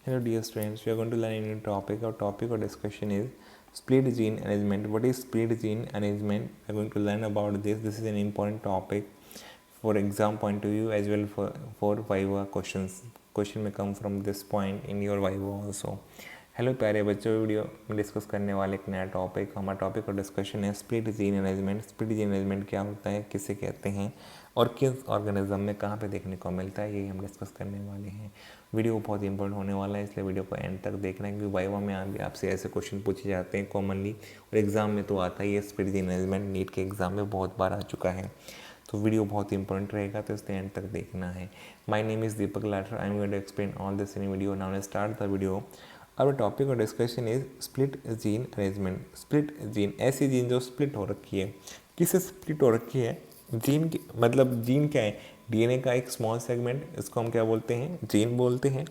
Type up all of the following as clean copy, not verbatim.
Hello dear students, we are going to learn a new topic. Our topic or discussion is split gene arrangement. What is split gene arrangement? We are going to learn about this. This is an important topic for exam point of view as well for Viva questions. Question may come from this point in your Viva also. Hello प्यारे बच्चों, video में discuss करने वाले एक नया topic, हमारा topic और discussion है split gene arrangement. Split gene arrangement क्या होता है, किसे कहते हैं और किस ऑर्गेनिज्म में कहाँ पे देखने को मिलता है, यही हम डिस्कस करने वाले हैं। वीडियो बहुत इंपॉर्टेंट होने वाला है, इसलिए वीडियो को एंड तक देखना है, क्योंकि वाइवा में भी आपसे ऐसे क्वेश्चन पूछे जाते हैं कॉमनली, और एग्जाम में तो आता ही है। स्प्लिट जीन अरेंजमेंट नीट के एग्जाम में बहुत बार आ चुका है, तो वीडियो बहुत इंपॉर्टेंट रहेगा, तो इसलिए एंड तक देखना है। My name is Deepak Lathar, I am going to explain all this in video. Now let's start the video. और टॉपिक और discussion is split gene arrangement. Split gene, ऐसी जीन जो स्प्लिट हो रखी है। किससे स्प्लिट हो रखी है? जीन की मतलब जीन क्या है? डीएनए का एक स्मॉल सेगमेंट, इसको हम क्या बोलते हैं? जीन बोलते हैं।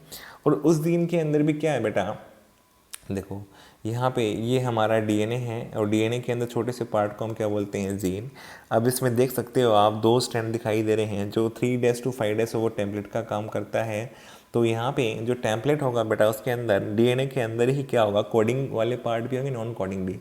और उस जीन के अंदर भी क्या है बेटा, देखो यहाँ पे ये हमारा डीएनए है, और डीएनए के अंदर छोटे से पार्ट को हम क्या बोलते हैं? जीन। अब इसमें देख सकते हो आप दो स्ट्रैंड दिखाई दे रहे हैं, जो 3' to 5' वो टेम्पलेट का काम करता है। तो यहाँ पे जो टेम्पलेट होगा बेटा, उसके अंदर डीएनए के अंदर ही क्या होगा? कोडिंग वाले पार्ट भी होंगे, नॉन कोडिंग भी।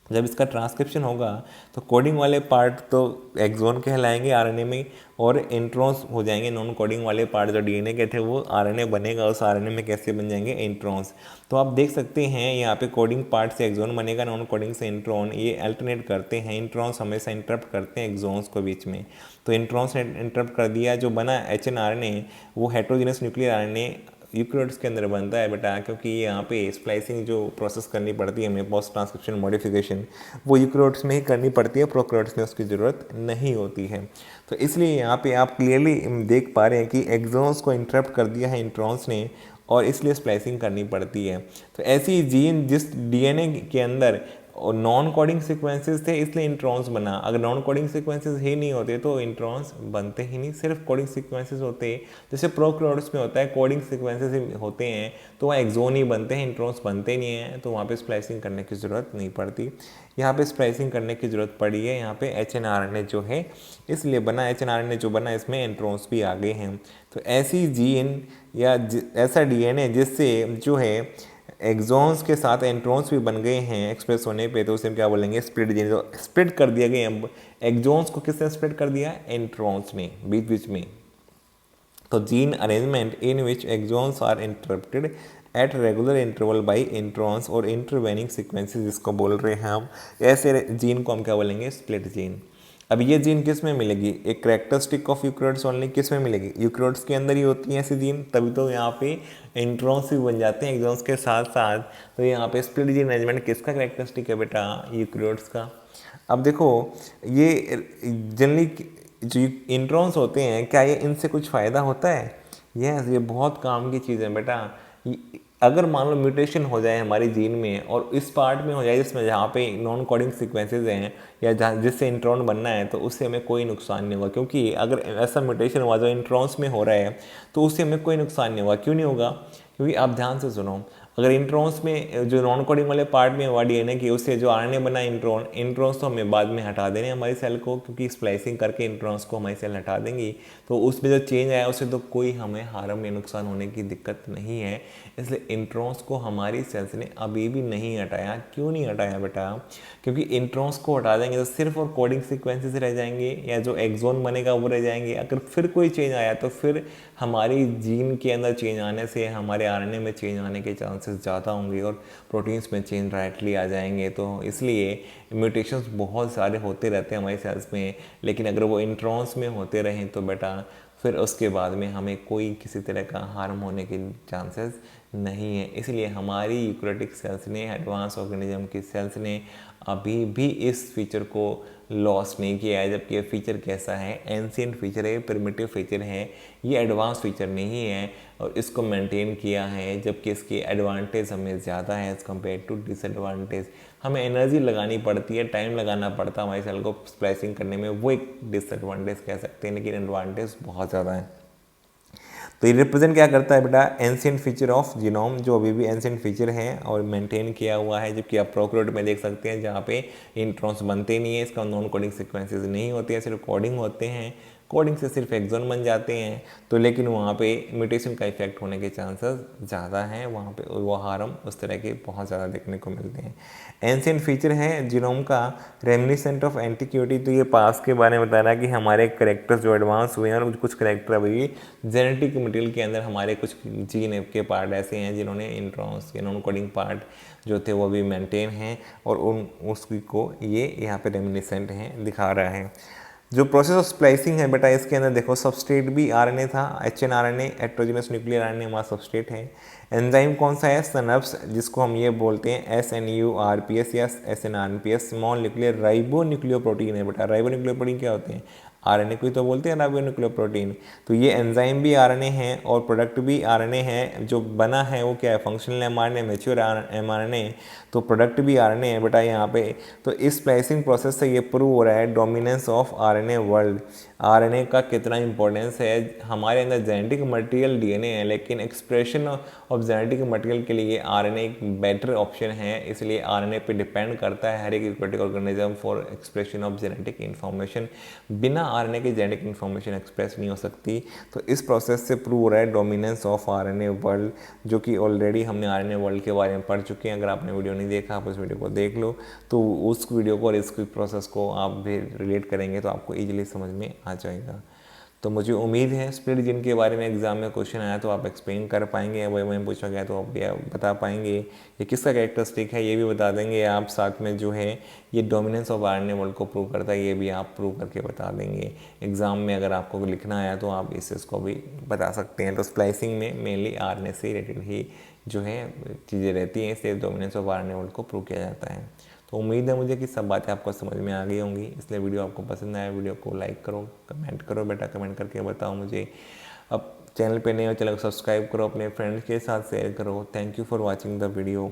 जब इसका ट्रांसक्रिप्शन होगा तो कोडिंग वाले पार्ट तो एक्सोन कहलाएंगे आरएनए में, और इंट्रॉन्स हो जाएंगे। नॉन कोडिंग वाले पार्ट जो डीएनए के थे वो आरएनए बनेगा, उस आरएनए में कैसे बन जाएंगे? इंट्रॉन्स। तो आप देख सकते हैं यहाँ पे कोडिंग पार्ट से एक्सोन बनेगा, नॉन कोडिंग से इंट्रॉन। ये अल्टरनेट करते हैं, इंट्रॉन्स हमेशा इंटरप्ट करते हैं एक्सोन्स को बीच में। तो इंट्रॉन्स ने इंटरप्ट कर दिया, जो बना एचएनआरएनए वो हेटेरोजेनस न्यूक्लियर आरएनए यूकेरियोट्स के अंदर बनता है बेटा, क्योंकि यहाँ पे स्प्लाइसिंग जो प्रोसेस करनी पड़ती है हमें, पोस्ट ट्रांसक्रिप्शन मॉडिफिकेशन, वो यूकेरियोट्स में ही करनी पड़ती है, प्रोकैरियोट्स में उसकी ज़रूरत नहीं होती है। तो इसलिए यहाँ पे आप क्लियरली देख पा रहे हैं कि एक्सोन्स को इंटरप्ट कर दिया है इंट्रॉन्स ने, और इसलिए स्प्लाइसिंग करनी पड़ती है। तो ऐसी जीन जिस डीएनए के अंदर और नॉन कोडिंग सीक्वेंसेस थे, इसलिए इंट्रॉन्स बना। अगर नॉन कोडिंग सीक्वेंसेस ही नहीं होते तो इंट्रॉन्स बनते ही नहीं, सिर्फ कोडिंग सीक्वेंसेस होते। जैसे प्रोकैरियोट्स में होता है कोडिंग सीक्वेंसेस ही होते हैं, तो वहाँ एक्सोन ही बनते हैं, इंट्रॉन्स बनते नहीं हैं, तो वहाँ पे स्प्लाइसिंग करने की ज़रूरत नहीं पड़ती। यहाँ पे स्प्लाइसिंग करने की ज़रूरत पड़ी है, यहाँ पे एचएनआरएनए जो है इसलिए बना। एचएनआरएनए जो बना इसमें इंट्रॉन्स भी आ गए हैं। तो ऐसी जीन या ऐसा डीएनए जिससे जो है एक्सोन्स के साथ इंट्रॉन्स भी बन गए हैं एक्सप्रेस होने पे, तो उसे क्या बोलेंगे? Split gene. जो स्प्लिट कर दिया गया, अब एक्सोन्स को किसने स्प्लिट कर दिया? इंट्रॉन्स ने, बीच बीच में। तो gene arrangement in which exons are interrupted at regular interval by introns और इंटरवेनिंग सीक्वेंसेस, जिसको बोल रहे हैं हम, ऐसे जीन को हम क्या बोलेंगे? Split gene. अब ये जीन किस में मिलेगी? एक कैरेक्टरिस्टिक ऑफ यूकेरियोट्स ओनली। किस में मिलेगी? यूकेरियोट्स के अंदर ही होती है ऐसी जीन, तभी तो यहाँ पे इंट्रॉन्स भी बन जाते हैं एक्सोन्स के साथ साथ। तो यहाँ पे स्प्लिट जीन अरेंजमेंट किसका कैरेक्टरिस्टिक है बेटा? यूकेरियोट्स का। अब देखो ये जनरली जो इंट्रॉन्स होते हैं, क्या ये इनसे कुछ फ़ायदा होता है? यस, ये बहुत काम की चीज़ है बेटा। अगर मान लो म्यूटेशन हो जाए हमारी जीन में, और इस पार्ट में हो जाए जिसमें जहाँ पे नॉन कोडिंग सीक्वेंसेस हैं, या जहाँ जिससे इंट्रॉन बनना है, तो उससे हमें कोई नुकसान नहीं होगा। क्योंकि अगर ऐसा म्यूटेशन हुआ जो इंट्रॉन्स में हो रहा है, तो उससे हमें कोई नुकसान नहीं होगा। क्यों नहीं होगा? क्योंकि आप ध्यान से सुनो, अगर इंट्रॉन्स में जो नॉन कोडिंग वाले पार्ट में हुआ डीएनए की, उससे जो आरएनए बना इंट्रॉन्स तो हमें बाद में हटा देने हमारी सेल को, क्योंकि स्प्लाइसिंग करके इंट्रॉन्स को हमारी सेल हटा देंगी। तो उसमें जो चेंज आया उससे तो कोई हमें हार्म या नुकसान होने की दिक्कत नहीं है। इसलिए इंट्रॉन्स को हमारी सेल्स ने अभी भी नहीं हटाया। क्यों नहीं हटाया बेटा? क्योंकि इंट्रॉन्स को हटा देंगे तो सिर्फ और कोडिंग सीक्वेंसेस रह जाएंगे, या जो एक्सोन बनेगा वो रह जाएंगे। अगर फिर कोई चेंज आया तो फिर हमारी जीन के अंदर चेंज आने से हमारे आरएनए में चेंज आने के चांसेस ज़्यादा होंगे, और प्रोटीन्स में चेंज डायरेक्टली आ जाएंगे। तो इसलिए म्यूटेशंस बहुत सारे होते रहते हैं हमारी सेल्स में, लेकिन अगर वो इंट्रॉन्स में होते रहें तो बेटा फिर उसके बाद में हमें कोई किसी तरह का हार्म होने के चांसेस नहीं है। इसलिए हमारी यूकेरियोटिक सेल्स ने, एडवांस ऑर्गेनिज्म की सेल्स ने अभी भी इस फीचर को लॉस नहीं किया है। जबकि ये फीचर कैसा है? एंशिएंट फीचर है, प्रिमिटिव फीचर है, ये एडवांस फीचर नहीं है, और इसको मेंटेन किया है। जबकि इसकी एडवांटेज हमें ज़्यादा है एज़ कम्पेयर टू डिसएडवांटेज। हमें एनर्जी लगानी पड़ती है, टाइम लगाना पड़ता है हमारी सेल को स्प्लाइसिंग करने में, वो एक डिसएडवांटेज कह सकते हैं, लेकिन एडवांटेज बहुत ज़्यादा है। तो ये रिप्रेजेंट क्या करता है बेटा? एंशिएंट फीचर ऑफ जीनोम, जो अभी भी एंशिएंट फीचर है और मेंटेन किया हुआ है। जबकि आप प्रोकैरियोट में देख सकते हैं जहाँ पे इंट्रॉन्स बनते नहीं है, इसका नॉन कोडिंग सीक्वेंसेस नहीं होते हैं, सिर्फ कोडिंग होते हैं, कोडिंग से सिर्फ एक्सॉन बन जाते हैं, तो लेकिन वहाँ पे म्यूटेशन का इफेक्ट होने के चांसेस ज़्यादा हैं, वहाँ पे वो हार्म उस तरह के बहुत ज़्यादा देखने को मिलते हैं। एंशिएंट फीचर है जीनोम का रेमिनिसेंट ऑफ एंटिक्विटी, तो ये पास के बारे में बता रहा है कि हमारे करेक्टर्स जो एडवांस हुए हैं और कुछ करेक्टर अभी जेनेटिक मटेरियल के अंदर हमारे कुछ जीन के पार्ट ऐसे हैं जिन्होंने इंट्रॉन्स के नॉन कोडिंग पार्ट जो थे वो भी मेंटेन हैं, और उन उसकी को ये यहाँ पे रेमिनिसेंट हैं दिखा रहा है। जो प्रोसेस ऑफ स्प्लाइसिंग है बेटा, इसके अंदर देखो सबस्ट्रेट भी आरएनए था, HNRNA एट्रोजिनस न्यूक्लियर आरएनए हमारा सबस्ट्रेट है। एंजाइम कौन सा है? SNRPS, जिसको हम ये बोलते हैं SNURPS या SNRPS, small nuclear ribo nucleo protein है बेटा। राइबो न्यूक्लियो प्रोटीन क्या होते हैं? आरएनए को ही तो बोलते हैं राइबो न्यूक्लियो प्रोटीन। तो ये एंजाइम भी आरएनए है और प्रोडक्ट भी आरएनए है। जो बना है वो क्या है? फंक्शनल एमआरएनए, मैच्योर एमआरएनए, तो प्रोडक्ट भी आरएनए है बेटा यहाँ पे। तो इस स्प्लाइसिंग प्रोसेस से ये प्रूव हो रहा है dominance of RNA world. RNA का कितना इंपॉर्टेंस है। हमारे अंदर जेनेटिक मटेरियल डीएनए है, लेकिन एक्सप्रेशन ऑफ जेनेटिक मटेरियल के लिए आरएनए एक बेटर ऑप्शन है, इसलिए आरएनए पे डिपेंड करता है हर एक eukaryotic organism for expression of genetic information. बिना आरएनए के जेनेटिक इन्फॉर्मेशन एक्सप्रेस नहीं हो सकती। तो इस प्रोसेस से प्रूव हो रहा है डोमिनेंस ऑफ आरएनए वर्ल्ड, जो कि ऑलरेडी हमने आरएनए वर्ल्ड के बारे में पढ़ चुके हैं। अगर आपने वीडियो नहीं देखा आप उस वीडियो को देख लो, तो उस वीडियो को और इस प्रोसेस को आप भी रिलेट करेंगे तो आपको ईजिली समझ में आ जाएगा। तो मुझे उम्मीद है स्प्लिट जीन के बारे में एग्जाम में क्वेश्चन आया तो आप एक्सप्लेन कर पाएंगे, वही वहीं पूछा गया तो आप बता पाएंगे ये किसका कैरेक्टरिस्टिक है, ये भी बता देंगे आप। साथ में जो है ये डोमिनेंस ऑफ आरएनए वर्ल्ड को प्रूव करता है, ये भी आप प्रूव करके बता देंगे। एग्जाम में अगर आपको लिखना आया तो आप इसको भी बता सकते हैं। तो स्प्लाइसिंग में मेनली आरएनए से रिलेटेड ही जो है चीज़ें रहती हैं, इसलिए डोमिनेंस ऑफ आरएनए वर्ल्ड को प्रूव किया जाता है। तो उम्मीद है मुझे कि सब बातें आपको समझ में आ गई होंगी, इसलिए वीडियो आपको पसंद आया वीडियो को लाइक करो, कमेंट करो बेटा, कमेंट करके बताओ मुझे। अब चैनल पे नए हो चैनल को सब्सक्राइब करो, अपने फ्रेंड्स के साथ शेयर करो। Thank you for watching the video.